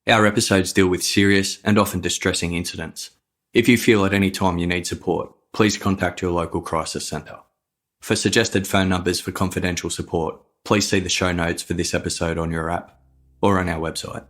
Our episodes deal with serious and often distressing incidents. If you feel at any time you need support, please contact your local crisis centre. For suggested phone numbers for confidential support, please see the show notes for this episode on your app or on our website.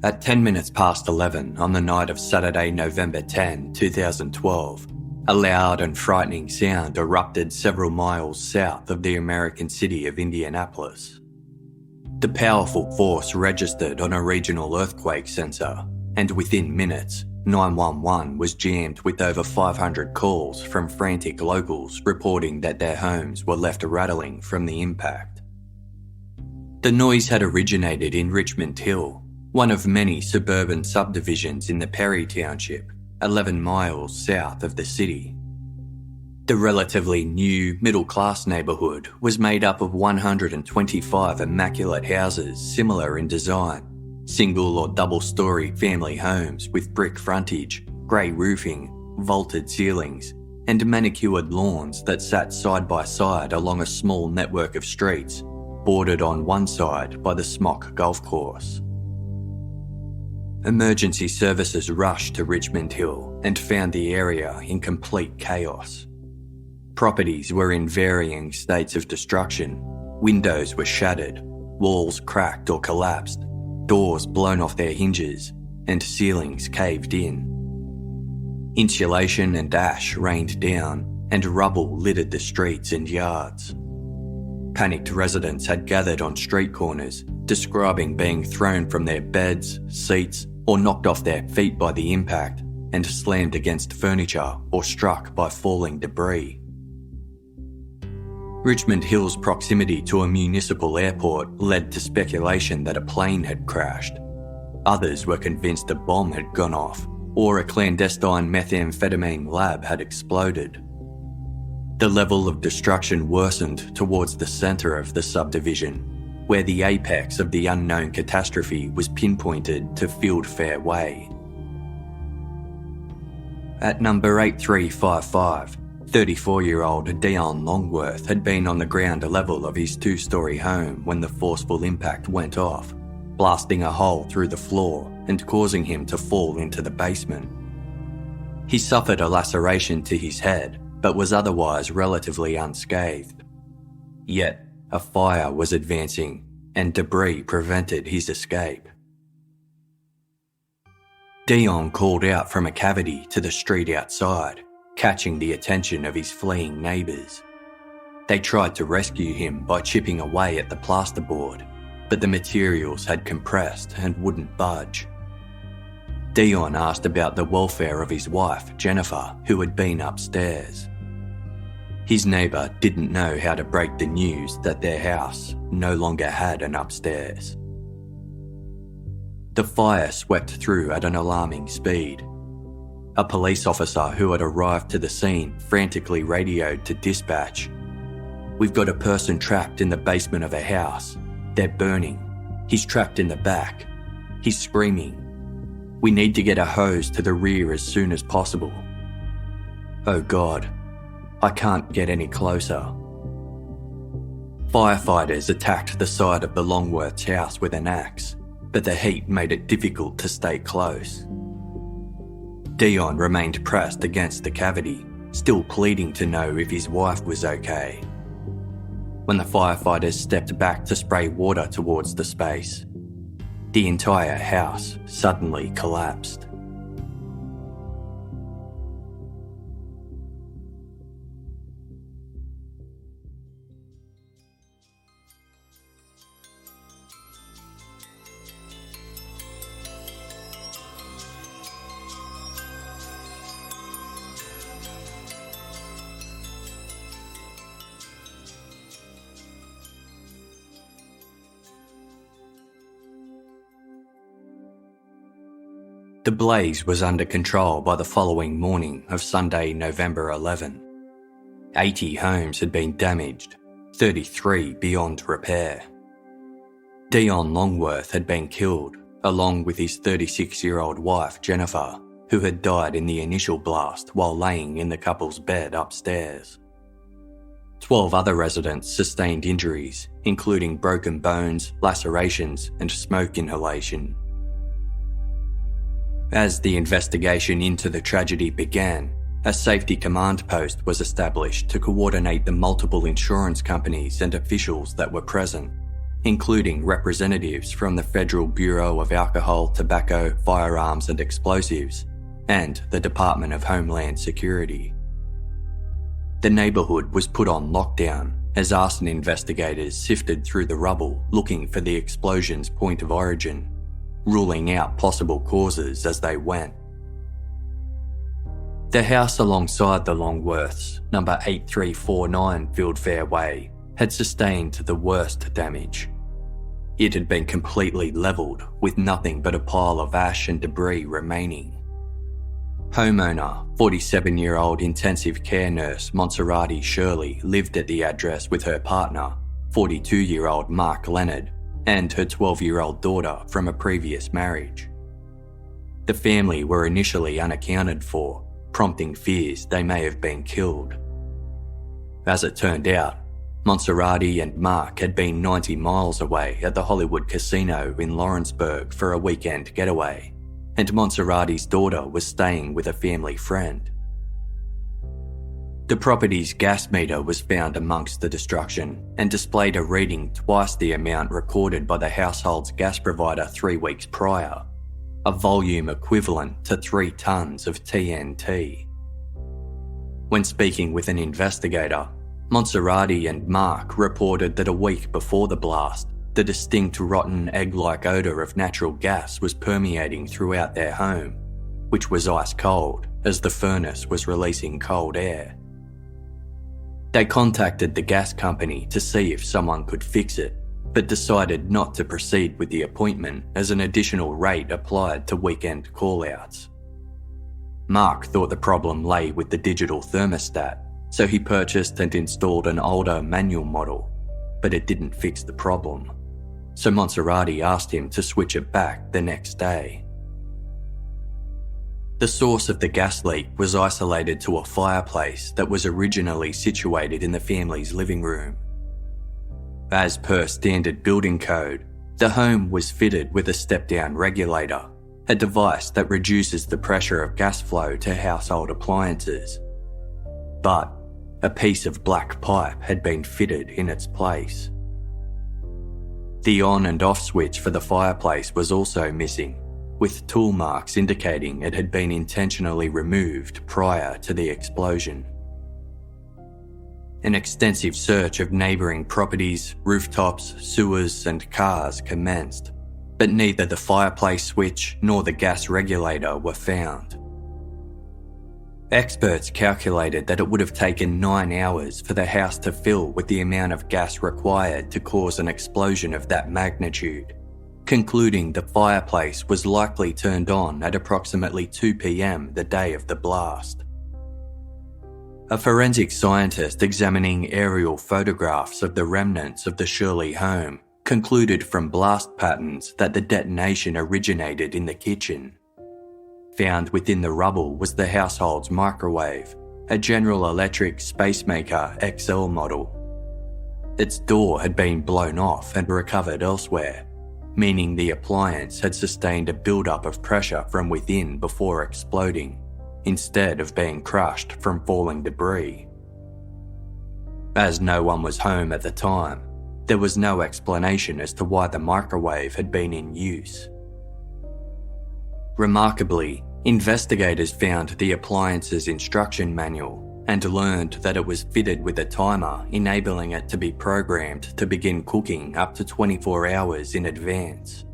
At 10 minutes past 11 on the night of Saturday, November 10, 2012, a loud and frightening sound erupted several miles south of the American city of Indianapolis. The powerful force registered on a regional earthquake sensor, and within minutes, 911 was jammed with over 500 calls from frantic locals reporting that their homes were left rattling from the impact. The noise had originated in Richmond Hill, one of many suburban subdivisions in the Perry Township, 11 miles south of the city. The relatively new middle-class neighbourhood was made up of 125 immaculate houses similar in design, single or double-storey family homes with brick frontage, grey roofing, vaulted ceilings, and manicured lawns that sat side by side along a small network of streets, bordered on one side by the Smock Golf Course. Emergency services rushed to Richmond Hill and found the area in complete chaos. Properties were in varying states of destruction. Windows were shattered, walls cracked or collapsed, doors blown off their hinges, and ceilings caved in. Insulation and ash rained down, and rubble littered the streets and yards. Panicked residents had gathered on street corners, describing being thrown from their beds, seats, or knocked off their feet by the impact and slammed against furniture or struck by falling debris. Richmond Hill's proximity to a municipal airport led to speculation that a plane had crashed. Others were convinced a bomb had gone off or a clandestine methamphetamine lab had exploded. The level of destruction worsened towards the centre of the subdivision, where the apex of the unknown catastrophe was pinpointed to Fieldfair Way. At number 8355, 34-year-old Dion Longworth had been on the ground level of his two-storey home when the forceful impact went off, blasting a hole through the floor and causing him to fall into the basement. He suffered a laceration to his head, but was otherwise relatively unscathed. Yet, a fire was advancing, and debris prevented his escape. Dion called out from a cavity to the street outside, catching the attention of his fleeing neighbours. They tried to rescue him by chipping away at the plasterboard, but the materials had compressed and wouldn't budge. Dion asked about the welfare of his wife, Jennifer, who had been upstairs. His neighbour didn't know how to break the news that their house no longer had an upstairs. The fire swept through at an alarming speed. A police officer who had arrived to the scene frantically radioed to dispatch. "We've got a person trapped in the basement of a house. They're burning. He's trapped in the back. He's screaming. We need to get a hose to the rear as soon as possible. Oh God, I can't get any closer." Firefighters attacked the side of the Longworth's house with an axe, but the heat made it difficult to stay close. Dion remained pressed against the cavity, still pleading to know if his wife was okay. When the firefighters stepped back to spray water towards the space, the entire house suddenly collapsed. The blaze was under control by the following morning of Sunday, November 11. 80 homes had been damaged, 33 beyond repair. Dion Longworth had been killed, along with his 36-year-old wife, Jennifer, who had died in the initial blast while laying in the couple's bed upstairs. 12 other residents sustained injuries, including broken bones, lacerations, and smoke inhalation. As the investigation into the tragedy began, a safety command post was established to coordinate the multiple insurance companies and officials that were present, including representatives from the Federal Bureau of Alcohol, Tobacco, Firearms and Explosives, and the Department of Homeland Security. The neighbourhood was put on lockdown as arson investigators sifted through the rubble looking for the explosion's point of origin, ruling out possible causes as they went. The house alongside the Longworths, number 8349 Fieldfair Way, had sustained the worst damage. It had been completely levelled, with nothing but a pile of ash and debris remaining. Homeowner, 47-year-old intensive care nurse Monserrate Shirley lived at the address with her partner, 42-year-old Mark Leonard, and her 12-year-old daughter from a previous marriage. The family were initially unaccounted for, prompting fears they may have been killed. As it turned out, Monserrate and Mark had been 90 miles away at the Hollywood Casino in Lawrenceburg for a weekend getaway, and Monserrate's daughter was staying with a family friend. The property's gas meter was found amongst the destruction and displayed a reading twice the amount recorded by the household's gas provider 3 weeks prior, a volume equivalent to 3 tons of TNT. When speaking with an investigator, Monserrate and Mark reported that a week before the blast, the distinct rotten egg-like odour of natural gas was permeating throughout their home, which was ice cold as the furnace was releasing cold air. They contacted the gas company to see if someone could fix it, but decided not to proceed with the appointment as an additional rate applied to weekend call-outs. Mark thought the problem lay with the digital thermostat, so he purchased and installed an older manual model, but it didn't fix the problem. So Monserrate asked him to switch it back the next day. The source of the gas leak was isolated to a fireplace that was originally situated in the family's living room. As per standard building code, the home was fitted with a step-down regulator, a device that reduces the pressure of gas flow to household appliances. But a piece of black pipe had been fitted in its place. The on and off switch for the fireplace was also missing, with tool marks indicating it had been intentionally removed prior to the explosion. An extensive search of neighbouring properties, rooftops, sewers and cars commenced, but neither the fireplace switch nor the gas regulator were found. Experts calculated that it would have taken 9 hours for the house to fill with the amount of gas required to cause an explosion of that magnitude, concluding the fireplace was likely turned on at approximately 2 p.m. the day of the blast. A forensic scientist examining aerial photographs of the remnants of the Shirley home concluded from blast patterns that the detonation originated in the kitchen. Found within the rubble was the household's microwave, a General Electric Spacemaker XL model. Its door had been blown off and recovered elsewhere, meaning the appliance had sustained a build-up of pressure from within before exploding, instead of being crushed from falling debris. As no one was home at the time, there was no explanation as to why the microwave had been in use. Remarkably, investigators found the appliance's instruction manual and learned that it was fitted with a timer enabling it to be programmed to begin cooking up to 24 hours in advance.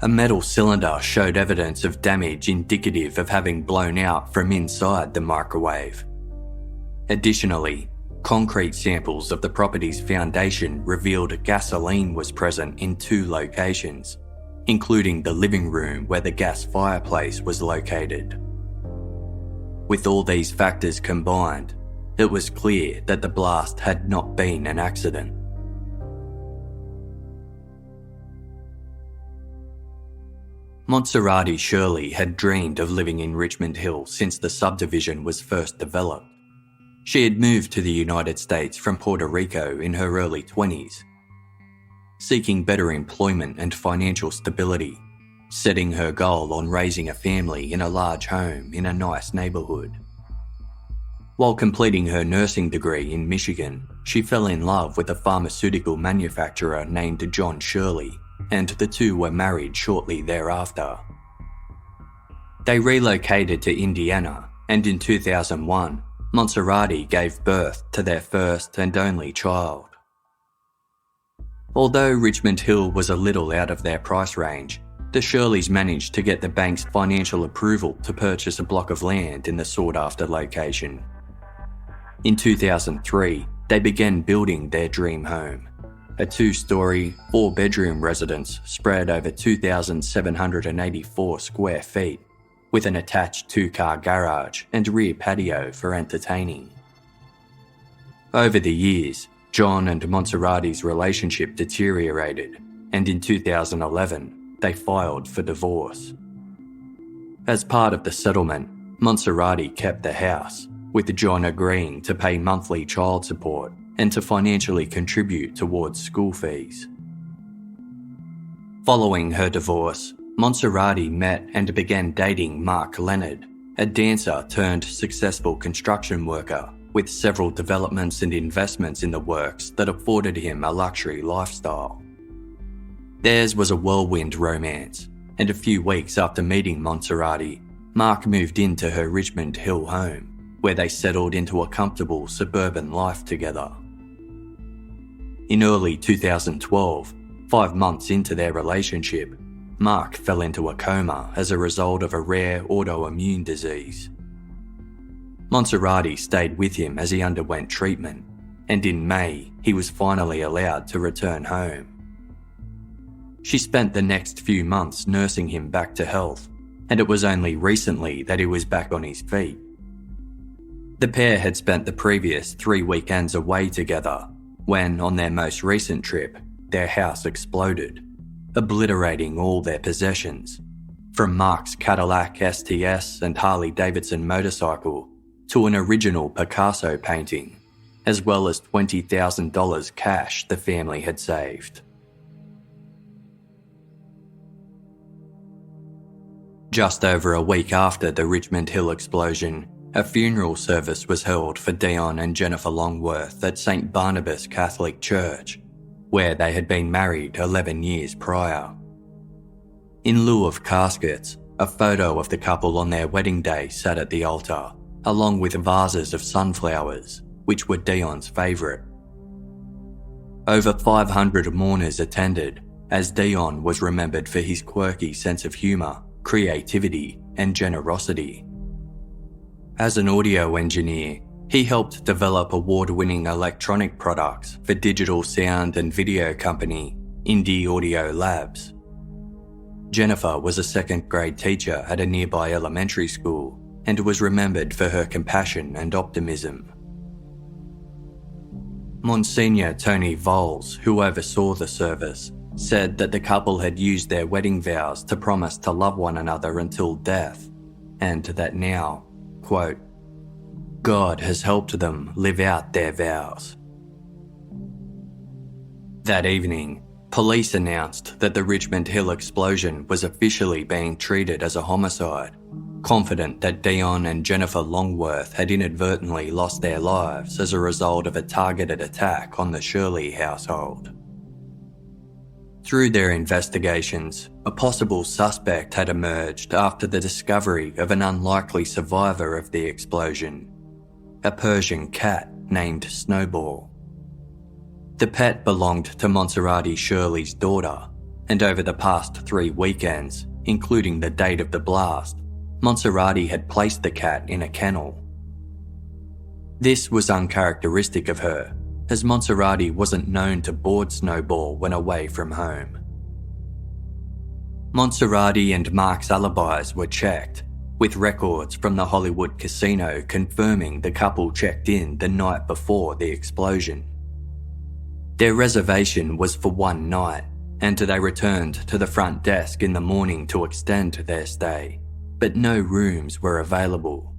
A metal cylinder showed evidence of damage indicative of having blown out from inside the microwave. Additionally, concrete samples of the property's foundation revealed gasoline was present in 2 locations, including the living room where the gas fireplace was located. With all these factors combined, it was clear that the blast had not been an accident. Monserrate Shirley had dreamed of living in Richmond Hill since the subdivision was first developed. She had moved to the United States from Puerto Rico in her early 20s, seeking better employment and financial stability, setting her goal on raising a family in a large home in a nice neighbourhood. While completing her nursing degree in Michigan, she fell in love with a pharmaceutical manufacturer named John Shirley, and the two were married shortly thereafter. They relocated to Indiana, and in 2001, Monserrati gave birth to their first and only child. Although Richmond Hill was a little out of their price range, the Shirleys managed to get the bank's financial approval to purchase a block of land in the sought-after location. In 2003, they began building their dream home, a 2-storey, 4-bedroom residence spread over 2,784 square feet, with an attached 2-car garage and rear patio for entertaining. Over the years, John and Monserrati's relationship deteriorated, and in 2011, they filed for divorce. As part of the settlement, Monserrati kept the house, with John agreeing to pay monthly child support and to financially contribute towards school fees. Following her divorce, Monserrati met and began dating Leonard, a dancer turned successful construction worker with several developments and investments in the works that afforded him a luxury lifestyle. Theirs was a whirlwind romance, and a few weeks after meeting Monserrati, Mark moved into her Richmond Hill home, where they settled into a comfortable suburban life together. In early 2012, 5 months into their relationship, Mark fell into a coma as a result of a rare autoimmune disease. Monserrati stayed with him as he underwent treatment, and in May, he was finally allowed to return home. She spent the next few months nursing him back to health, and it was only recently that he was back on his feet. The pair had spent the previous 3 weekends away together when, on their most recent trip, their house exploded, obliterating all their possessions, from Mark's Cadillac STS and Harley-Davidson motorcycle to an original Picasso painting, as well as $20,000 cash the family had saved. Just over a week after the Richmond Hill explosion, a funeral service was held for Dion and Jennifer Longworth at St. Barnabas Catholic Church, where they had been married 11 years prior. In lieu of caskets, a photo of the couple on their wedding day sat at the altar, along with vases of sunflowers, which were Dion's favourite. Over 500 mourners attended, as Dion was remembered for his quirky sense of humour, creativity, and generosity. As an audio engineer, he helped develop award-winning electronic products for digital sound and video company Indie Audio Labs. Jennifer was a second-grade teacher at a nearby elementary school and was remembered for her compassion and optimism. Monsignor Tony Voles, who oversaw the service, said that the couple had used their wedding vows to promise to love one another until death, and that now, quote, God has helped them live out their vows. That evening, police announced that the Richmond Hill explosion was officially being treated as a homicide, confident that Dion and Jennifer Longworth had inadvertently lost their lives as a result of a targeted attack on the Shirley household. Through their investigations, a possible suspect had emerged after the discovery of an unlikely survivor of the explosion, a Persian cat named Snowball. The pet belonged to Monserrati Shirley's daughter, and over the past 3 weekends, including the date of the blast, Monserrati had placed the cat in a kennel. This was uncharacteristic of her, as Monserrati wasn't known to board Snowball when away from home. Monserrati and Mark's alibis were checked, with records from the Hollywood casino confirming the couple checked in the night before the explosion. Their reservation was for 1 night, and they returned to the front desk in the morning to extend their stay, but no rooms were available.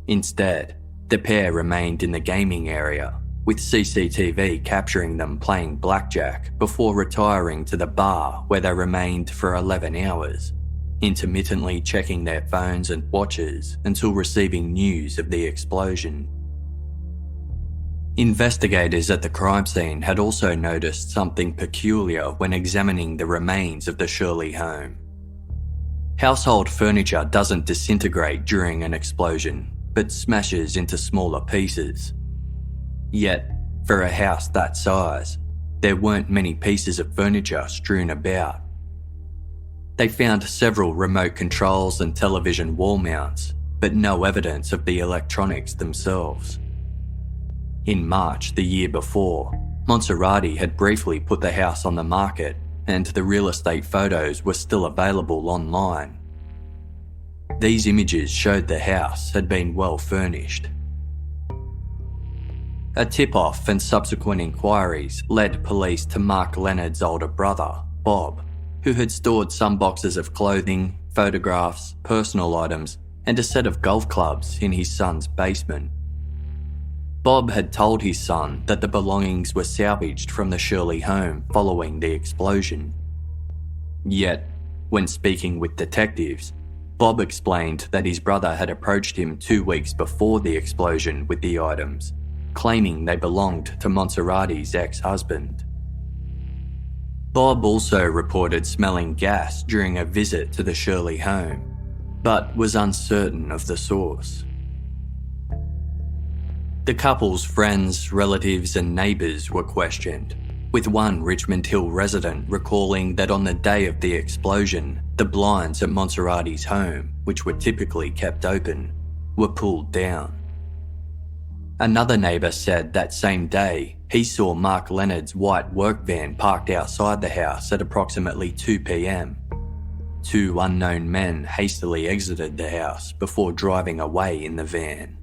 Instead, The pair remained in the gaming area, with CCTV capturing them playing blackjack before retiring to the bar where they remained for 11 hours, intermittently checking their phones and watches until receiving news of the explosion. Investigators at the crime scene had also noticed something peculiar when examining the remains of the Shirley home. Household furniture doesn't disintegrate during an explosion, but smashes into smaller pieces. Yet, for a house that size, there weren't many pieces of furniture strewn about. They found several remote controls and television wall mounts, but no evidence of the electronics themselves. In March the year before, Monserrati had briefly put the house on the market, and the real estate photos were still available online. These images showed the house had been well furnished. A tip-off and subsequent inquiries led police to Mark Leonard's older brother, Bob, who had stored some boxes of clothing, photographs, personal items, and a set of golf clubs in his son's basement. Bob had told his son that the belongings were salvaged from the Shirley home following the explosion. Yet, when speaking with detectives, Bob explained that his brother had approached him 2 weeks before the explosion with the items, claiming they belonged to Monserrati's ex-husband. Bob also reported smelling gas during a visit to the Shirley home, but was uncertain of the source. The couple's friends, relatives and neighbours were questioned, with one Richmond Hill resident recalling that on the day of the explosion, the blinds at Monserrati's home, which were typically kept open, were pulled down. Another neighbour said that same day he saw Mark Leonard's white work van parked outside the house at approximately 2 p.m. Two unknown men hastily exited the house before driving away in the van.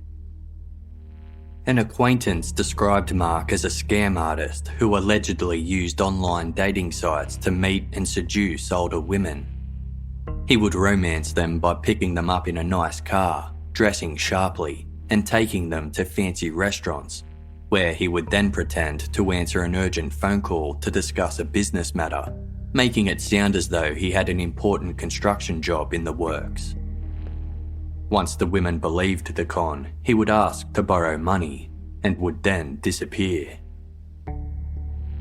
An acquaintance described Mark as a scam artist who allegedly used online dating sites to meet and seduce older women. He would romance them by picking them up in a nice car, dressing sharply, and taking them to fancy restaurants, where he would then pretend to answer an urgent phone call to discuss a business matter, making it sound as though he had an important construction job in the works. Once the women believed the con, he would ask to borrow money and would then disappear.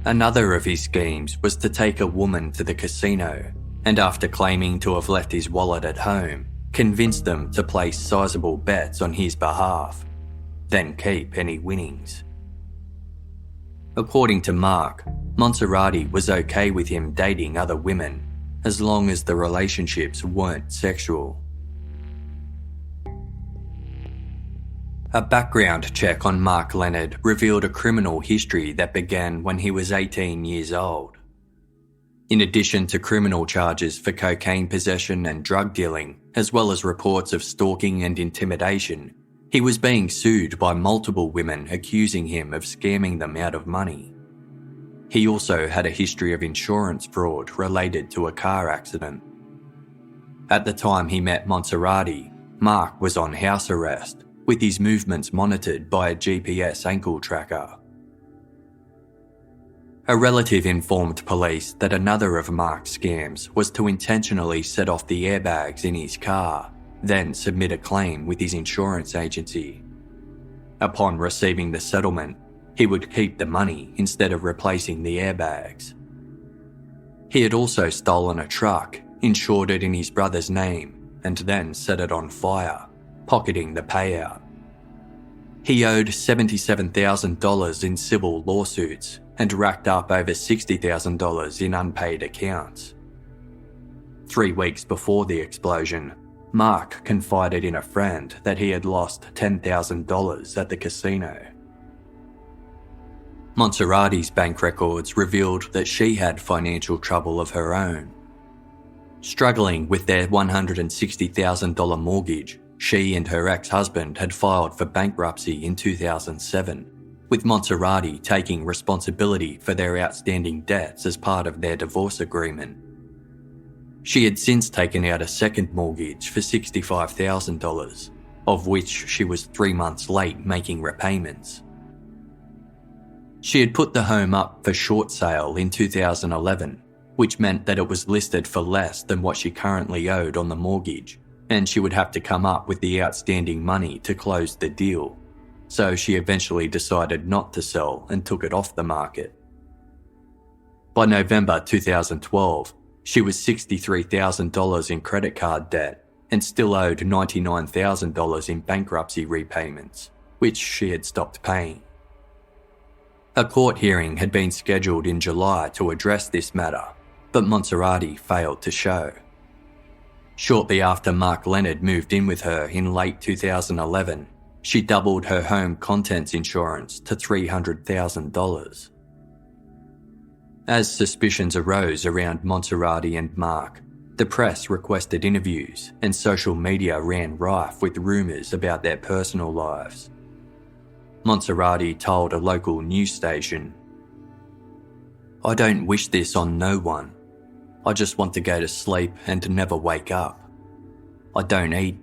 Another of his schemes was to take a woman to the casino and, after claiming to have left his wallet at home, convince them to place sizable bets on his behalf, then keep any winnings. According to Mark, Monserrati was okay with him dating other women as long as the relationships weren't sexual. A background check on Mark Leonard revealed a criminal history that began when he was 18 years old. In addition to criminal charges for cocaine possession and drug dealing, as well as reports of stalking and intimidation, he was being sued by multiple women accusing him of scamming them out of money. He also had a history of insurance fraud related to a car accident. At the time he met Monserrati, Mark was on house arrest, with his movements monitored by a GPS ankle tracker. A relative informed police that another of Mark's scams was to intentionally set off the airbags in his car, then submit a claim with his insurance agency. Upon receiving the settlement, he would keep the money instead of replacing the airbags. He had also stolen a truck, insured it in his brother's name, and then set it on fire, pocketing the payout. He owed $77,000 in civil lawsuits and racked up over $60,000 in unpaid accounts. 3 weeks before the explosion, Mark confided in a friend that he had lost $10,000 at the casino. Monserrati's bank records revealed that she had financial trouble of her own. Struggling with their $160,000 mortgage, she and her ex-husband had filed for bankruptcy in 2007, with Monserrati taking responsibility for their outstanding debts as part of their divorce agreement. She had since taken out a second mortgage for $65,000, of which she was 3 months late making repayments. She had put the home up for short sale in 2011, which meant that it was listed for less than what she currently owed on the mortgage, and she would have to come up with the outstanding money to close the deal. So she eventually decided not to sell and took it off the market. By November 2012, she was $63,000 in credit card debt and still owed $99,000 in bankruptcy repayments, which she had stopped paying. A court hearing had been scheduled in July to address this matter, but Monserrati failed to show. Shortly after Mark Leonard moved in with her in late 2011, she doubled her home contents insurance to $300,000. As suspicions arose around Monserrati and Mark, the press requested interviews and social media ran rife with rumours about their personal lives. Monserrati told a local news station, "I don't wish this on no one. I just want to go to sleep and to never wake up. I don't eat.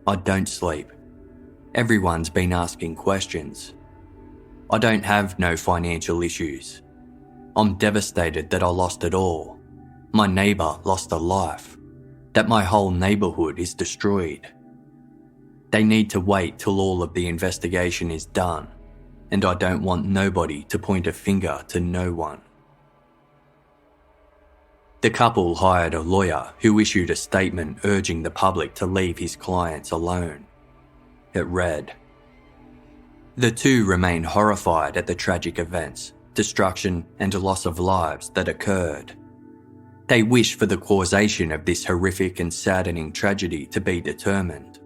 I don't sleep. Everyone's been asking questions. I don't have no financial issues. I'm devastated that I lost it all. My neighbour lost a life. That my whole neighbourhood is destroyed. They need to wait till all of the investigation is done, and I don't want nobody to point a finger to no one." The couple hired a lawyer who issued a statement urging the public to leave his clients alone. It read, "The two remain horrified at the tragic events, destruction and loss of lives that occurred. They wish for the causation of this horrific and saddening tragedy to be determined.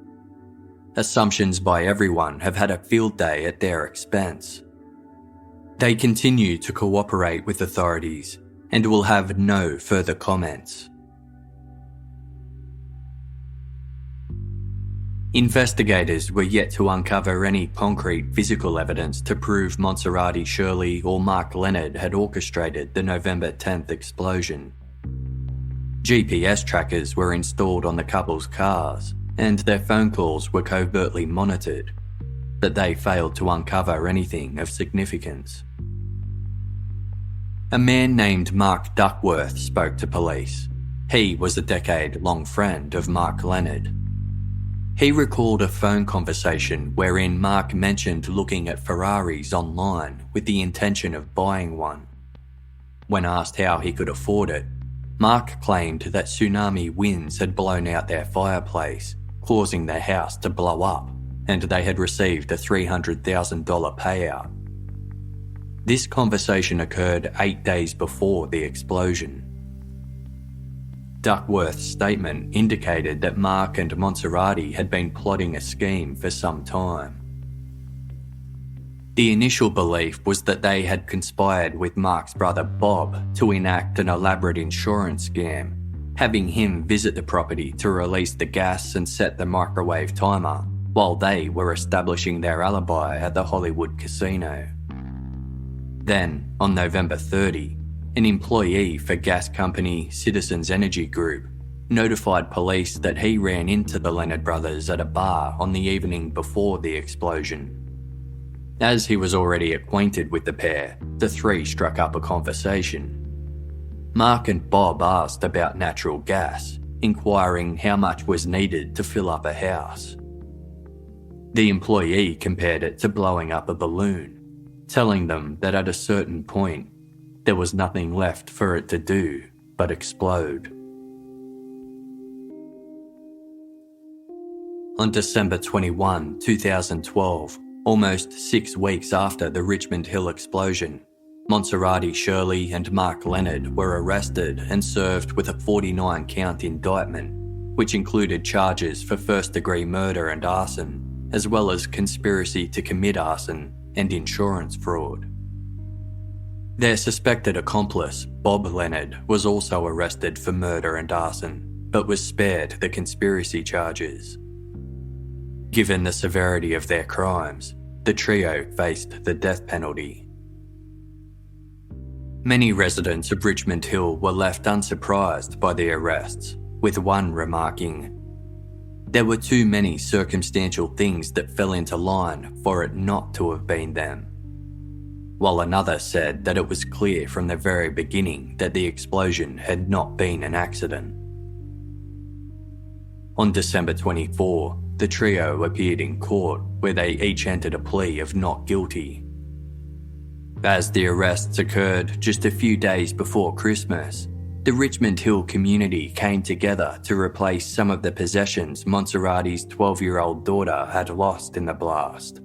Assumptions by everyone have had a field day at their expense. They continue to cooperate with authorities and will have no further comments." Investigators were yet to uncover any concrete physical evidence to prove Monserrati Shirley or Mark Leonard had orchestrated the November 10th explosion. GPS trackers were installed on the couple's cars, and their phone calls were covertly monitored, but they failed to uncover anything of significance. A man named Mark Duckworth spoke to police. He was a decade-long friend of Mark Leonard. He recalled a phone conversation wherein Mark mentioned looking at Ferraris online with the intention of buying one. When asked how he could afford it, Mark claimed that tsunami winds had blown out their fireplace, causing their house to blow up, and they had received a $300,000 payout. This conversation occurred 8 days before the explosion. Duckworth's statement indicated that Mark and Monserrati had been plotting a scheme for some time. The initial belief was that they had conspired with Mark's brother Bob to enact an elaborate insurance scam, having him visit the property to release the gas and set the microwave timer, while they were establishing their alibi at the Hollywood casino. Then, on November 30, an employee for gas company Citizens Energy Group notified police that he ran into the Leonard brothers at a bar on the evening before the explosion. As he was already acquainted with the pair, the three struck up a conversation. Mark and Bob asked about natural gas, inquiring how much was needed to fill up a house. The employee compared it to blowing up a balloon, telling them that at a certain point, there was nothing left for it to do but explode. On December 21, 2012, almost 6 weeks after the Richmond Hill explosion, Monserrati Shirley and Mark Leonard were arrested and served with a 49-count indictment, which included charges for first-degree murder and arson, as well as conspiracy to commit arson and insurance fraud. Their suspected accomplice, Bob Leonard, was also arrested for murder and arson, but was spared the conspiracy charges. Given the severity of their crimes, the trio faced the death penalty. Many residents of Richmond Hill were left unsurprised by the arrests, with one remarking, There were too many circumstantial things that fell into line for it not to have been them. While another said that it was clear from the very beginning that the explosion had not been an accident. On December 24, the trio appeared in court where they each entered a plea of not guilty. As the arrests occurred just a few days before Christmas, the Richmond Hill community came together to replace some of the possessions Monserrati's 12-year-old daughter had lost in the blast.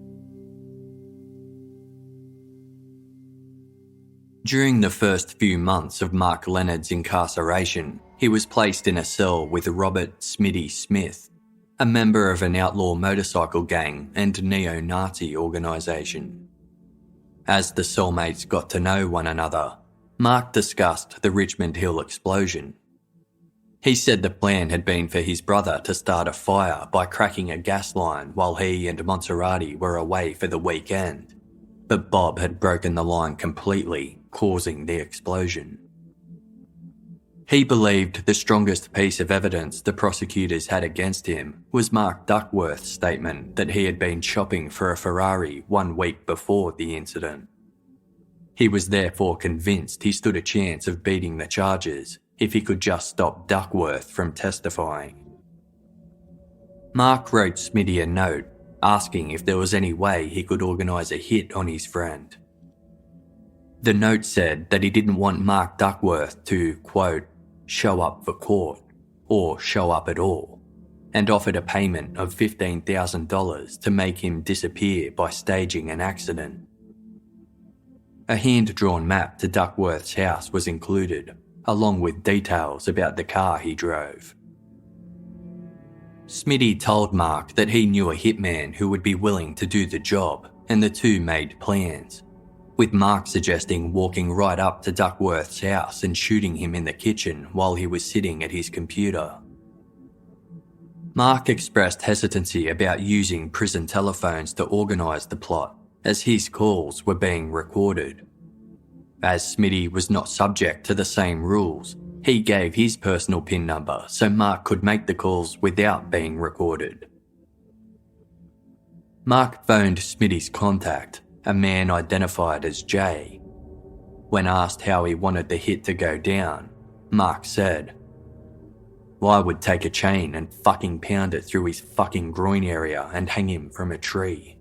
During the first few months of Mark Leonard's incarceration, he was placed in a cell with Robert Smitty Smith, a member of an outlaw motorcycle gang and neo-Nazi organisation. As the cellmates got to know one another, Mark discussed the Richmond Hill explosion. He said the plan had been for his brother to start a fire by cracking a gas line while he and Monserrati were away for the weekend, but Bob had broken the line completely, causing the explosion. He believed the strongest piece of evidence the prosecutors had against him was Mark Duckworth's statement that he had been shopping for a Ferrari 1 week before the incident. He was therefore convinced he stood a chance of beating the charges if he could just stop Duckworth from testifying. Mark wrote Smitty a note asking if there was any way he could organise a hit on his friend. The note said that he didn't want Mark Duckworth to, quote, show up for court, or show up at all, and offered a payment of $15,000 to make him disappear by staging an accident. A hand-drawn map to Duckworth's house was included, along with details about the car he drove. Smitty told Mark that he knew a hitman who would be willing to do the job, and the two made plans, with Mark suggesting walking right up to Duckworth's house and shooting him in the kitchen while he was sitting at his computer. Mark expressed hesitancy about using prison telephones to organise the plot, as his calls were being recorded. As Smitty was not subject to the same rules, he gave his personal PIN number so Mark could make the calls without being recorded. Mark phoned Smitty's contact, a man identified as Jay. When asked how he wanted the hit to go down, Mark said, "Well, I would take a chain and fucking pound it through his fucking groin area and hang him from a tree."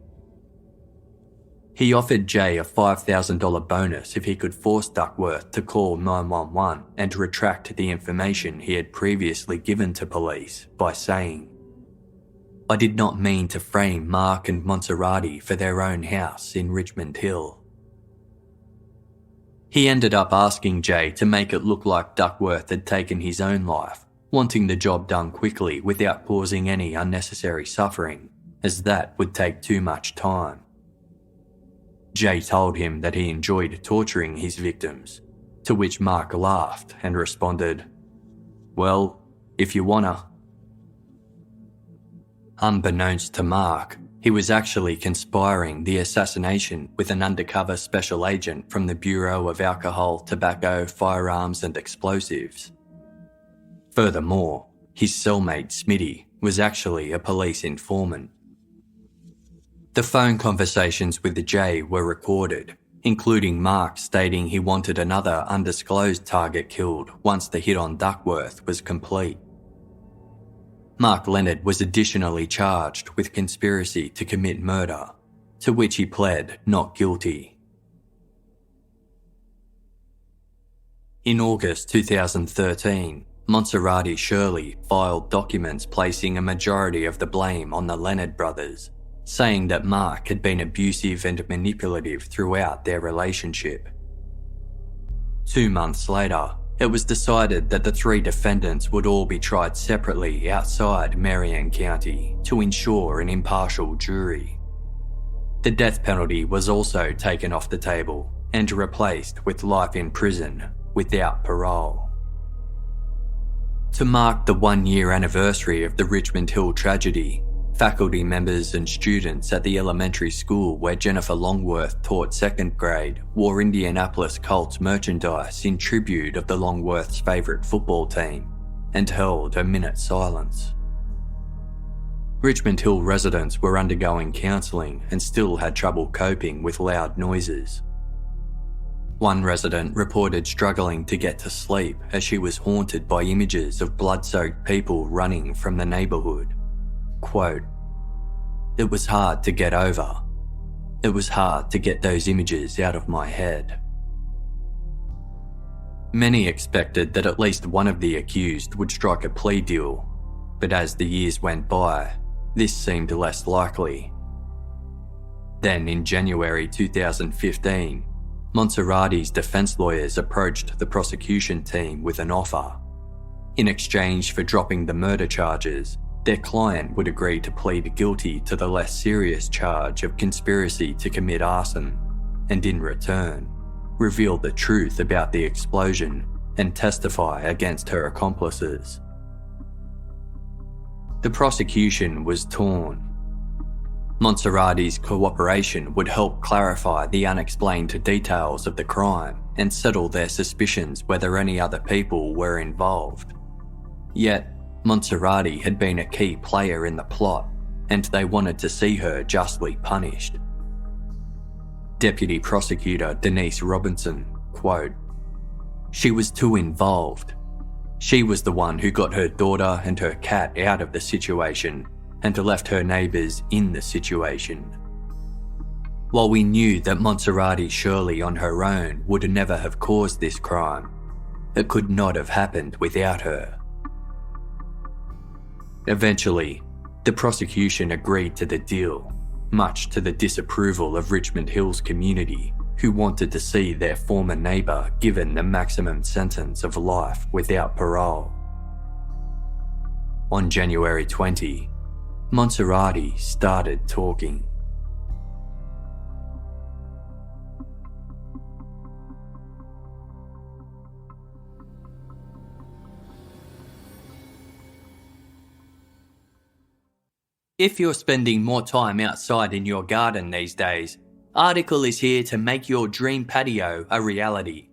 He offered Jay a $5,000 bonus if he could force Duckworth to call 911 and retract the information he had previously given to police by saying, "I did not mean to frame Mark and Monserrati for their own house in Richmond Hill." He ended up asking Jay to make it look like Duckworth had taken his own life, wanting the job done quickly without causing any unnecessary suffering, as that would take too much time. Jay told him that he enjoyed torturing his victims, to which Mark laughed and responded, "Well, if you wanna." Unbeknownst to Mark, he was actually conspiring the assassination with an undercover special agent from the Bureau of Alcohol, Tobacco, Firearms and Explosives. Furthermore, his cellmate Smitty was actually a police informant. The phone conversations with Jay were recorded, including Mark stating he wanted another undisclosed target killed once the hit on Duckworth was complete. Mark Leonard was additionally charged with conspiracy to commit murder, to which he pled not guilty. In August 2013, Monserrati Shirley filed documents placing a majority of the blame on the Leonard brothers, saying that Mark had been abusive and manipulative throughout their relationship. 2 months later, it was decided that the 3 defendants would all be tried separately outside Marion County to ensure an impartial jury. The death penalty was also taken off the table and replaced with life in prison without parole. To mark the 1-year anniversary of the Richmond Hill tragedy, faculty members and students at the elementary school where Jennifer Longworth taught 2nd grade wore Indianapolis Colts merchandise in tribute of the Longworth's favourite football team and held a minute's silence. Richmond Hill residents were undergoing counselling and still had trouble coping with loud noises. One resident reported struggling to get to sleep as she was haunted by images of blood-soaked people running from the neighbourhood. Quote, "It was hard to get over. It was hard to get those images out of my head." Many expected that at least one of the accused would strike a plea deal, but as the years went by, this seemed less likely. Then in January 2015, Monserrati's defence lawyers approached the prosecution team with an offer. In exchange for dropping the murder charges, their client would agree to plead guilty to the less serious charge of conspiracy to commit arson, and in return, reveal the truth about the explosion and testify against her accomplices. The prosecution was torn. Monserrati's cooperation would help clarify the unexplained details of the crime and settle their suspicions whether any other people were involved. Yet, Monserrati had been a key player in the plot, and they wanted to see her justly punished. Deputy Prosecutor Denise Robinson, quote, "She was too involved. She was the one who got her daughter and her cat out of the situation and left her neighbours in the situation. While we knew that Monserrati Shirley on her own would never have caused this crime, it could not have happened without her." Eventually, the prosecution agreed to the deal, much to the disapproval of Richmond Hill's community, who wanted to see their former neighbour given the maximum sentence of life without parole. On January 20, Monserrati started talking. If you're spending more time outside in your garden these days, Article is here to make your dream patio a reality.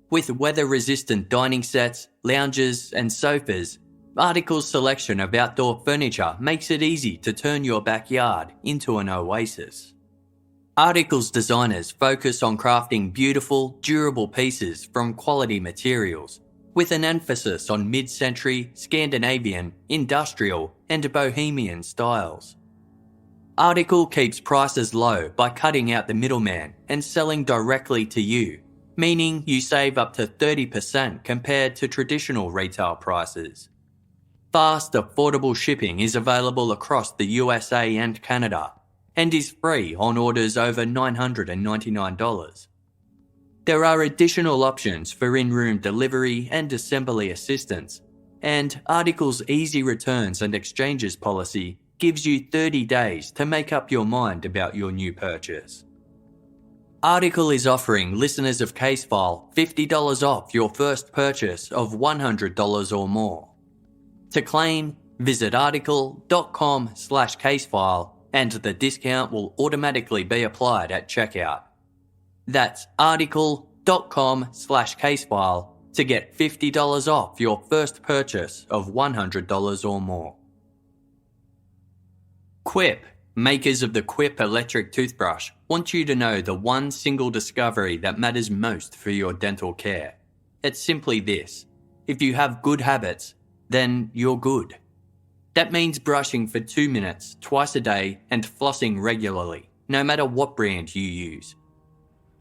With weather-resistant dining sets, lounges and sofas, Article's selection of outdoor furniture makes it easy to turn your backyard into an oasis. Article's designers focus on crafting beautiful, durable pieces from quality materials, with an emphasis on mid-century, Scandinavian, industrial and bohemian styles. Article keeps prices low by cutting out the middleman and selling directly to you, meaning you save up to 30% compared to traditional retail prices. Fast, affordable shipping is available across the USA and Canada, and is free on orders over $999. There are additional options for in-room delivery and assembly assistance, and Article's easy returns and exchanges policy gives you 30 days to make up your mind about your new purchase. Article is offering listeners of Casefile $50 off your first purchase of $100 or more. To claim, visit article.com/casefile and the discount will automatically be applied at checkout. That's article.com/casefile to get $50 off your first purchase of $100 or more. Quip, makers of the Quip electric toothbrush, want you to know the one single discovery that matters most for your dental care. It's simply this: if you have good habits, then you're good. That means brushing for 2 minutes twice a day and flossing regularly, no matter what brand you use.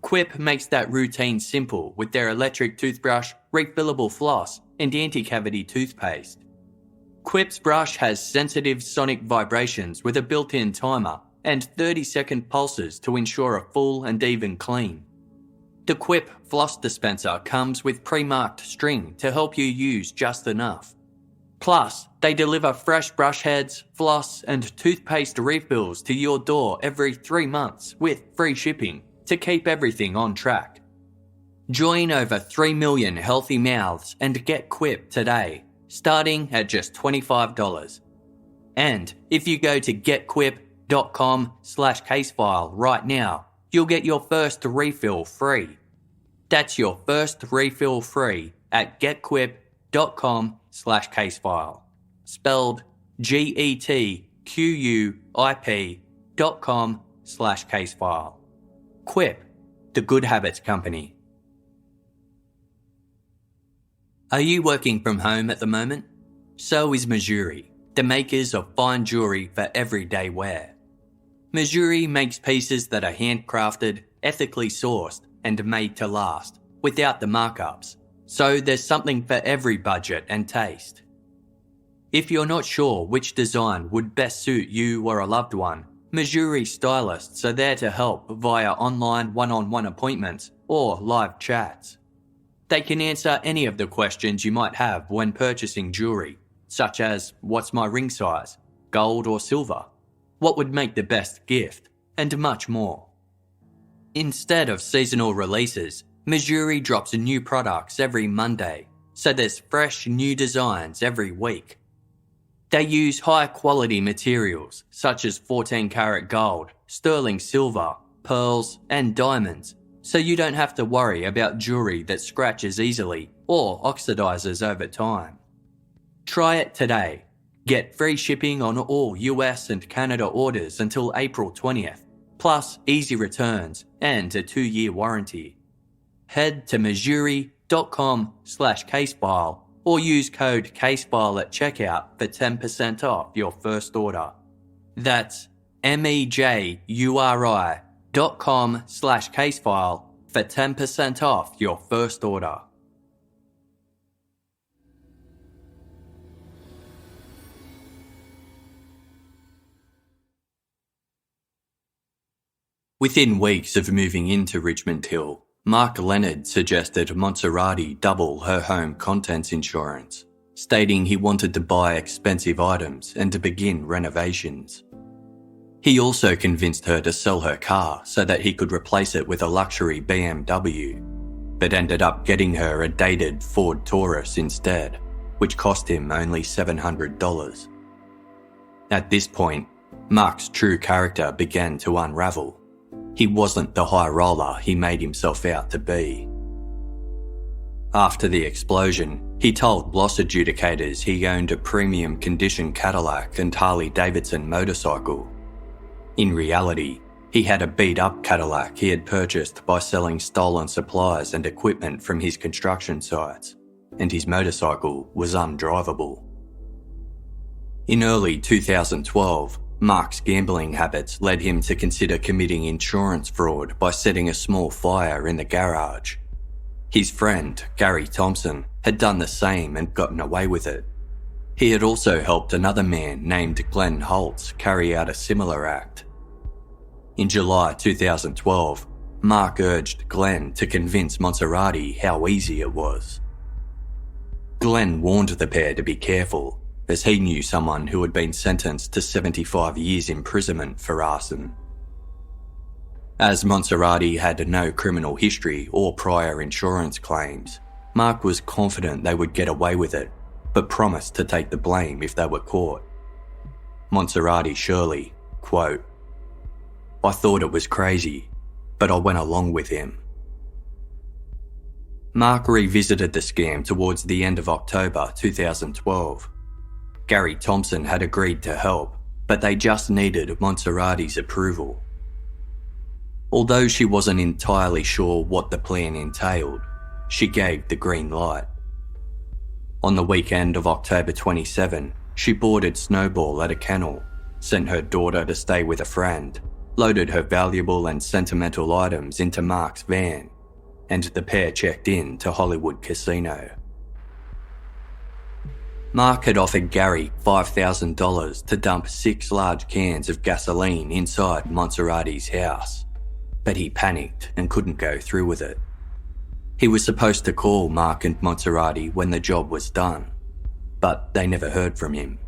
Quip makes that routine simple with their electric toothbrush, refillable floss, and anti-cavity toothpaste. Quip's brush has sensitive sonic vibrations with a built-in timer and 30-second pulses to ensure a full and even clean. The Quip floss dispenser comes with pre-marked string to help you use just enough. Plus, they deliver fresh brush heads, floss, and toothpaste refills to your door every 3 months with free shipping to keep everything on track. Join over 3 million healthy mouths and get Quip today, starting at just $25. And if you go to getquip.com/casefile right now, you'll get your first refill free. That's your first refill free at getquip.com/casefile, spelled GETQUIP.com/casefile. quip.com/casefile. Quip, the Good Habits Company. Are you working from home at the moment? So is Missouri, the makers of fine jewellery for everyday wear. Missouri makes pieces that are handcrafted, ethically sourced, and made to last, without the markups, so there's something for every budget and taste. If you're not sure which design would best suit you or a loved one, Missouri stylists are there to help via online one-on-one appointments or live chats. They can answer any of the questions you might have when purchasing jewellery, such as what's my ring size, gold or silver, what would make the best gift, and much more. Instead of seasonal releases, Missouri drops new products every Monday, so there's fresh new designs every week. They use high-quality materials such as 14-karat gold, sterling silver, pearls, and diamonds, so you don't have to worry about jewellery that scratches easily or oxidizes over time. Try it today. Get free shipping on all US and Canada orders until April 20th, plus easy returns and a 2-year warranty. Head to missouri.com/casefile or use code CASEFILE at checkout for 10% off your first order. That's MEJURI.com/casefile for 10% off your first order. Within weeks of moving into Richmond Hill, Leonard suggested Monserrati double her home contents insurance, stating he wanted to buy expensive items and to begin renovations. He also convinced her to sell her car so that he could replace it with a luxury BMW, but ended up getting her a dated Ford Taurus instead, which cost him only $700. At this point, Mark's true character began to unravel. He wasn't the high roller he made himself out to be. After the explosion, he told loss adjudicators he owned a premium condition Cadillac and Harley-Davidson motorcycle. In reality, he had a beat-up Cadillac he had purchased by selling stolen supplies and equipment from his construction sites, and his motorcycle was undrivable. In early 2012, Mark's gambling habits led him to consider committing insurance fraud by setting a small fire in the garage. His friend, Gary Thompson, had done the same and gotten away with it. He had also helped another man named Glenn Holtz carry out a similar act. In July 2012, Mark urged Glenn to convince Monserrati how easy it was. Glenn warned the pair to be careful, as he knew someone who had been sentenced to 75 years imprisonment for arson. As Monserrati had no criminal history or prior insurance claims, Mark was confident they would get away with it, but promised to take the blame if they were caught. Monserrati Shirley, quote, "I thought it was crazy, but I went along with him." Mark revisited the scam towards the end of October 2012. Gary Thompson had agreed to help, but they just needed Monserrati's approval. Although she wasn't entirely sure what the plan entailed, she gave the green light. On the weekend of October 27, she boarded Snowball at a kennel, sent her daughter to stay with a friend, loaded her valuable and sentimental items into Mark's van, and the pair checked in to Hollywood Casino. Mark had offered Gary $5,000 to dump 6 large cans of gasoline inside Monserrati's house, but he panicked and couldn't go through with it. He was supposed to call Mark and Monserrati when the job was done, but they never heard from him.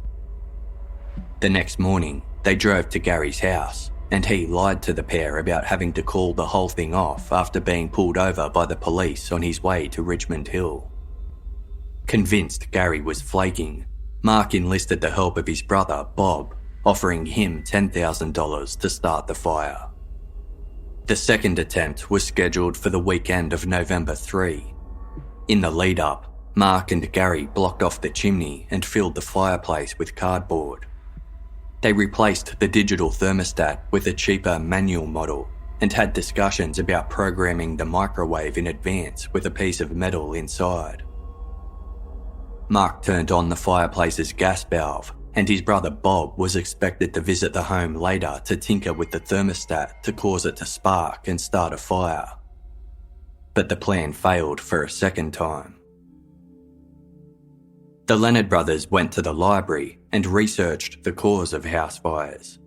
The next morning, they drove to Gary's house, and he lied to the pair about having to call the whole thing off after being pulled over by the police on his way to Richmond Hill. Convinced Gary was flaking, Mark enlisted the help of his brother, Bob, offering him $10,000 to start the fire. The second attempt was scheduled for the weekend of November 3. In the lead-up, Mark and Gary blocked off the chimney and filled the fireplace with cardboard. They replaced the digital thermostat with a cheaper manual model and had discussions about programming the microwave in advance with a piece of metal inside. Mark turned on the fireplace's gas valve, and his brother Bob was expected to visit the home later to tinker with the thermostat to cause it to spark and start a fire. But the plan failed for a second time. The Leonard brothers went to the library and researched the cause of house fires.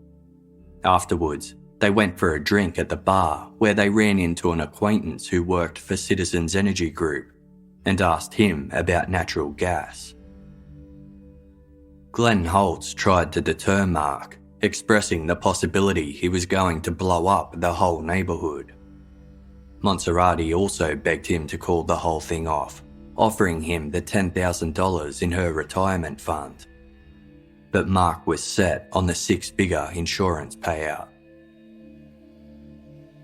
Afterwards, they went for a drink at the bar where they ran into an acquaintance who worked for Citizens Energy Group and asked him about natural gas. Glenn Holtz tried to deter Mark, expressing the possibility he was going to blow up the whole neighbourhood. Monserrati also begged him to call the whole thing off, offering him the $10,000 in her retirement fund. But Mark was set on the six-figure insurance payout.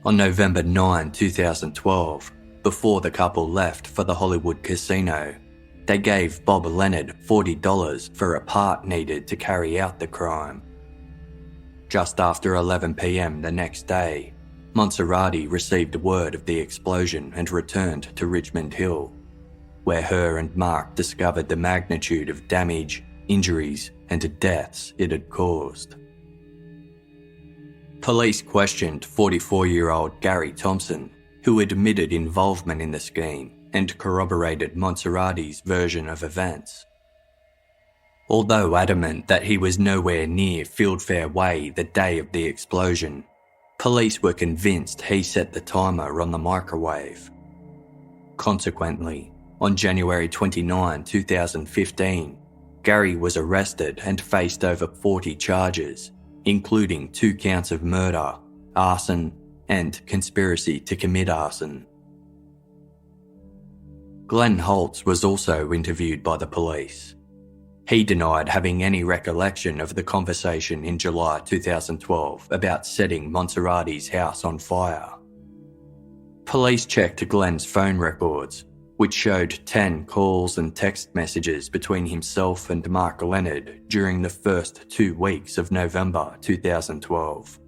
On November 9, 2012, before the couple left for the Hollywood casino, they gave Bob Leonard $40 for a part needed to carry out the crime. Just after 11 p.m. the next day, Monserrati received word of the explosion and returned to Richmond Hill, where her and Mark discovered the magnitude of damage, injuries, and deaths it had caused. Police questioned 44-year-old Gary Thompson, who admitted involvement in the scheme and corroborated Monserrati's version of events. Although adamant that he was nowhere near Fieldfair Way the day of the explosion, police were convinced he set the timer on the microwave. Consequently, on January 29, 2015, Gary was arrested and faced over 40 charges, including 2 counts of murder, arson, and conspiracy to commit arson. Glenn Holtz was also interviewed by the police. He denied having any recollection of the conversation in July 2012 about setting Monserrati's house on fire. Police checked Glenn's phone records, which showed 10 calls and text messages between himself and Mark Leonard during the first 2 weeks of November 2012.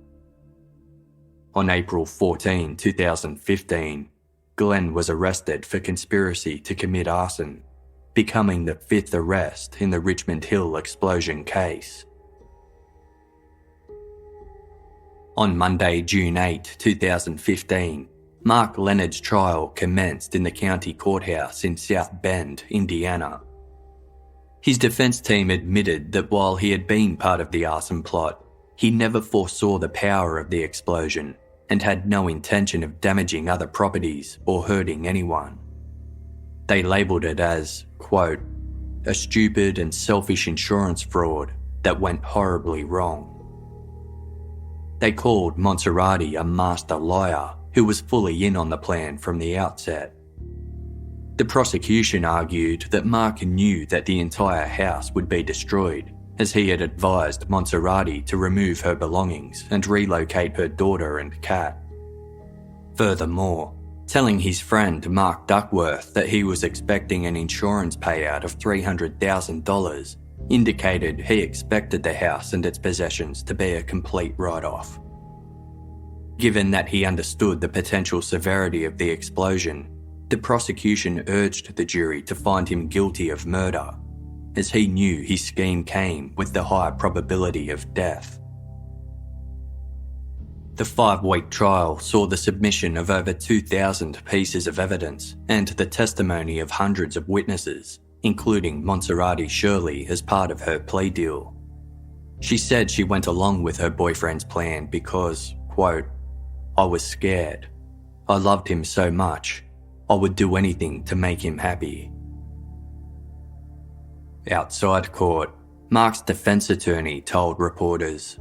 On April 14, 2015, Glenn was arrested for conspiracy to commit arson, becoming the 5th arrest in the Richmond Hill explosion case. On Monday, June 8, 2015, Mark Leonard's trial commenced in the county courthouse in South Bend, Indiana. His defense team admitted that while he had been part of the arson plot, he never foresaw the power of the explosion and had no intention of damaging other properties or hurting anyone. They labelled it as, quote, a stupid and selfish insurance fraud that went horribly wrong. They called Monserrati a master liar who was fully in on the plan from the outset. The prosecution argued that Mark knew that the entire house would be destroyed, as he had advised Monserrati to remove her belongings and relocate her daughter and cat. Furthermore, telling his friend Mark Duckworth that he was expecting an insurance payout of $300,000 indicated he expected the house and its possessions to be a complete write-off. Given that he understood the potential severity of the explosion, the prosecution urged the jury to find him guilty of murder, as he knew his scheme came with the high probability of death. The 5-week trial saw the submission of over 2,000 pieces of evidence and the testimony of hundreds of witnesses, including Monserrati Shirley as part of her plea deal. She said she went along with her boyfriend's plan because, quote, I was scared. I loved him so much. I would do anything to make him happy. Outside court, Mark's defense attorney told reporters,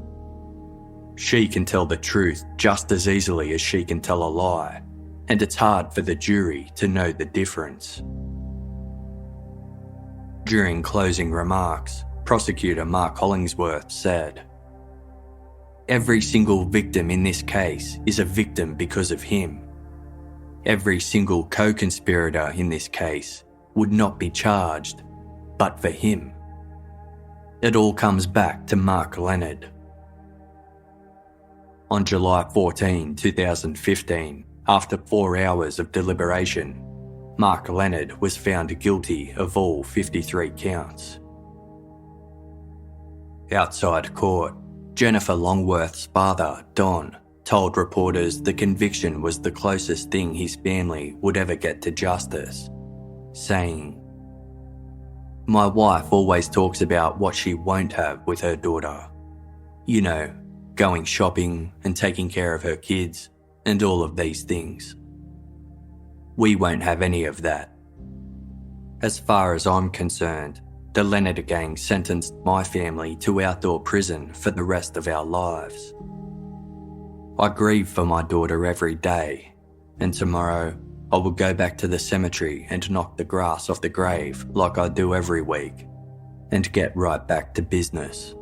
she can tell the truth just as easily as she can tell a lie, and it's hard for the jury to know the difference. During closing remarks, prosecutor Mark Hollingsworth said, every single victim in this case is a victim because of him. Every single co-conspirator in this case would not be charged, but for him. It all comes back to Mark Leonard. On July 14, 2015, after 4 hours of deliberation, Mark Leonard was found guilty of all 53 counts. Outside court, Jennifer Longworth's father, Don, told reporters the conviction was the closest thing his family would ever get to justice, saying, "My wife always talks about what she won't have with her daughter. You know, going shopping and taking care of her kids and all of these things. We won't have any of that. As far as I'm concerned, the Leonard gang sentenced my family to outdoor prison for the rest of our lives. I grieve for my daughter every day, and tomorrow I will go back to the cemetery and knock the grass off the grave like I do every week, and get right back to business."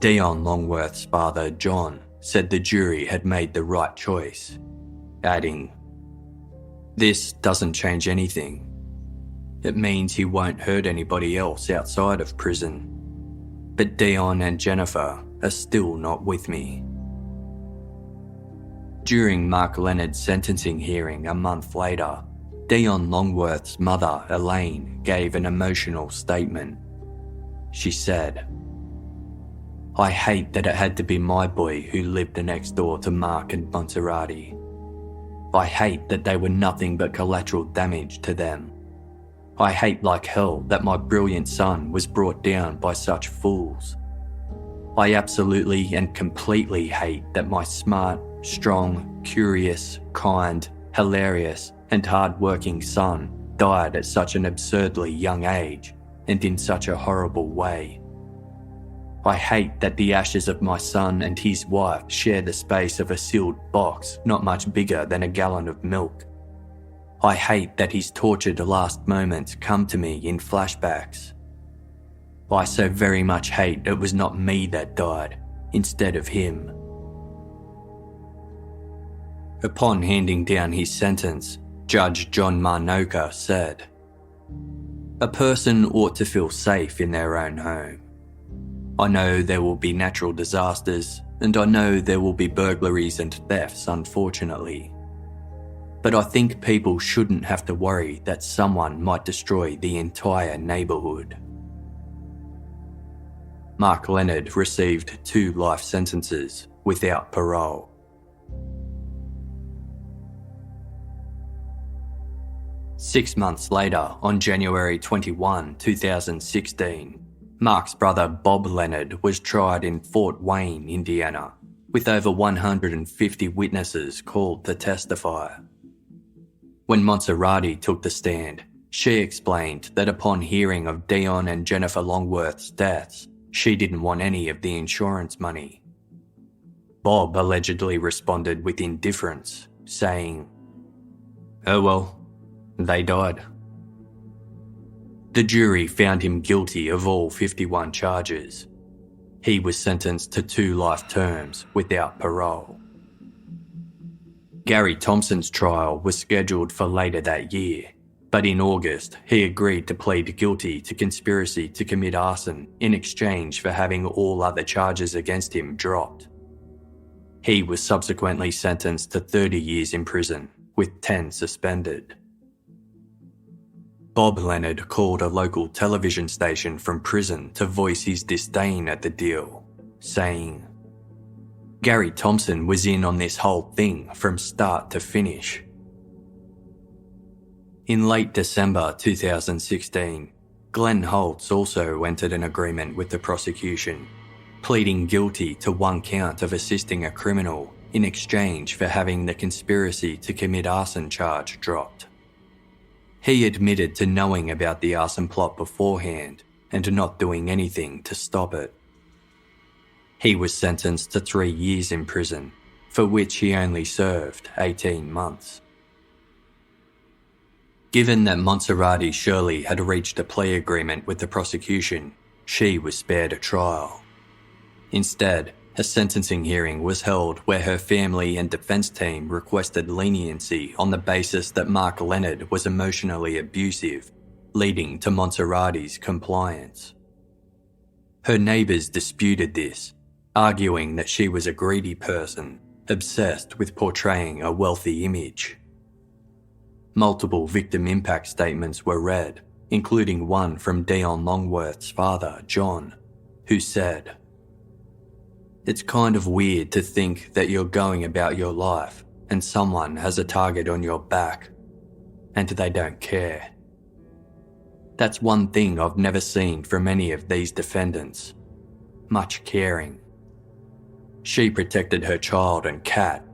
Dion Longworth's father, John, said the jury had made the right choice, adding, "This doesn't change anything. It means he won't hurt anybody else outside of prison. But Dion and Jennifer are still not with me." During Mark Leonard's sentencing hearing a month later, Dion Longworth's mother, Elaine, gave an emotional statement. She said, "I hate that it had to be my boy who lived next door to Mark and Monserrati. I hate that they were nothing but collateral damage to them. I hate like hell that my brilliant son was brought down by such fools. I absolutely and completely hate that my smart, strong, curious, kind, hilarious, and hard-working son died at such an absurdly young age and in such a horrible way. I hate that the ashes of my son and his wife share the space of a sealed box not much bigger than a gallon of milk. I hate that his tortured last moments come to me in flashbacks. I so very much hate it was not me that died, instead of him." Upon handing down his sentence, Judge John Marnoka said, "A person ought to feel safe in their own home. I know there will be natural disasters, and I know there will be burglaries and thefts, unfortunately. But I think people shouldn't have to worry that someone might destroy the entire neighbourhood." Mark Leonard received 2 life sentences without parole. Six months later, on January 21, 2016, Mark's brother Bob Leonard was tried in Fort Wayne, Indiana, with over 150 witnesses called to testify. When Monserrati took the stand, she explained that upon hearing of Dion and Jennifer Longworth's deaths, she didn't want any of the insurance money. Bob allegedly responded with indifference, saying, "Oh well, they died." The jury found him guilty of all 51 charges. He was sentenced to 2 life terms without parole. Gary Thompson's trial was scheduled for later that year, but in August he agreed to plead guilty to conspiracy to commit arson in exchange for having all other charges against him dropped. He was subsequently sentenced to 30 years in prison, with 10 suspended. Bob Leonard called a local television station from prison to voice his disdain at the deal, saying, "Gary Thompson was in on this whole thing from start to finish." In late December 2016, Glenn Holtz also entered an agreement with the prosecution, pleading guilty to 1 count of assisting a criminal in exchange for having the conspiracy to commit arson charge dropped. He admitted to knowing about the arson plot beforehand and not doing anything to stop it. He was sentenced to 3 years in prison, for which he only served 18 months. Given that Monserrati Shirley had reached a plea agreement with the prosecution, she was spared a trial. Instead, a sentencing hearing was held where her family and defence team requested leniency on the basis that Mark Leonard was emotionally abusive, leading to Monserrati's compliance. Her neighbours disputed this, arguing that she was a greedy person, obsessed with portraying a wealthy image. Multiple victim impact statements were read, including one from Dion Longworth's father, John, who said, "It's kind of weird to think that you're going about your life and someone has a target on your back, and they don't care. That's one thing I've never seen from any of these defendants. Much caring. She protected her child and cat,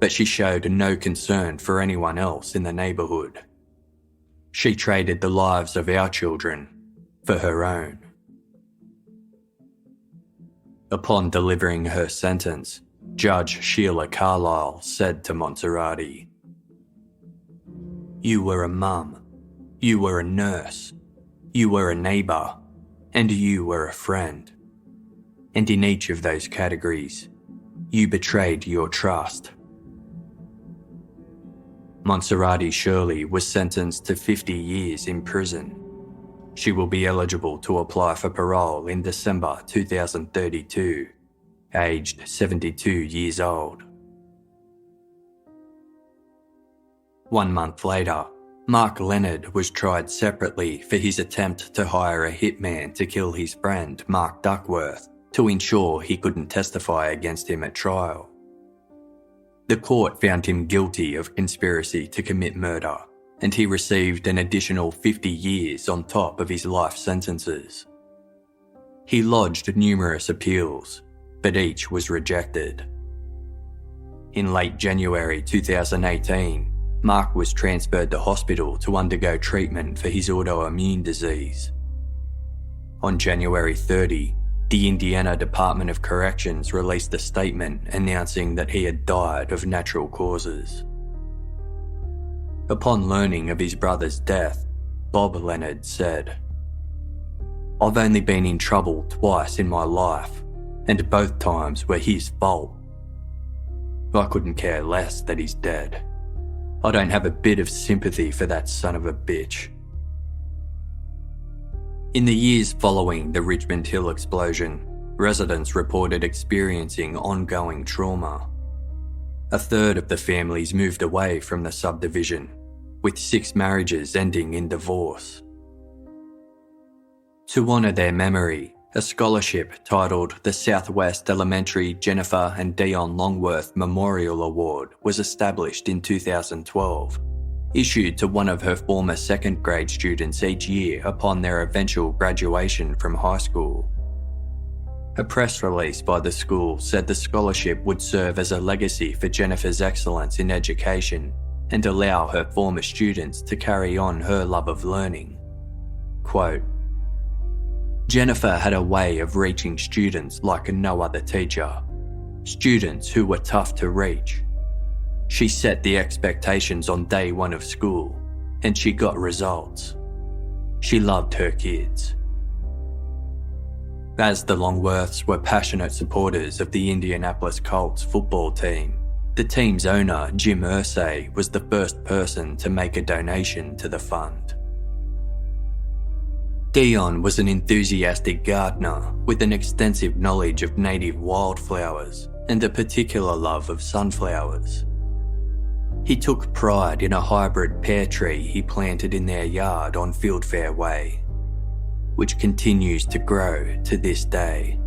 but she showed no concern for anyone else in the neighbourhood. She traded the lives of our children for her own." Upon delivering her sentence, Judge Sheila Carlisle said to Monserrati, "You were a mum, you were a nurse, you were a neighbour, and you were a friend. And in each of those categories, you betrayed your trust." Monserrati Shirley was sentenced to 50 years in prison. She will be eligible to apply for parole in December 2032, aged 72 years old. 1 month later, Mark Leonard was tried separately for his attempt to hire a hitman to kill his friend Mark Duckworth to ensure he couldn't testify against him at trial. The court found him guilty of conspiracy to commit murder, and he received an additional 50 years on top of his life sentences. He lodged numerous appeals, but each was rejected. In late January 2018, Mark was transferred to hospital to undergo treatment for his autoimmune disease. On January 30, the Indiana Department of Corrections released a statement announcing that he had died of natural causes. Upon learning of his brother's death, Bob Leonard said, "I've only been in trouble twice in my life, and both times were his fault. I couldn't care less that he's dead. I don't have a bit of sympathy for that son of a bitch." In the years following the Richmond Hill explosion, residents reported experiencing ongoing trauma. A third of the families moved away from the subdivision, with 6 marriages ending in divorce. To honour their memory, a scholarship titled the Southwest Elementary Jennifer and Dion Longworth Memorial Award was established in 2012, issued to one of her former second grade students each year upon their eventual graduation from high school. A press release by the school said the scholarship would serve as a legacy for Jennifer's excellence in education and allow her former students to carry on her love of learning. Quote, "Jennifer had a way of reaching students like no other teacher, students who were tough to reach. She set the expectations on day one of school, and she got results. She loved her kids." As the Longworths were passionate supporters of the Indianapolis Colts football team, the team's owner, Jim Irsay, was the first person to make a donation to the fund. Dion was an enthusiastic gardener with an extensive knowledge of native wildflowers and a particular love of sunflowers. He took pride in a hybrid pear tree he planted in their yard on Fieldfare Way, which continues to grow to this day.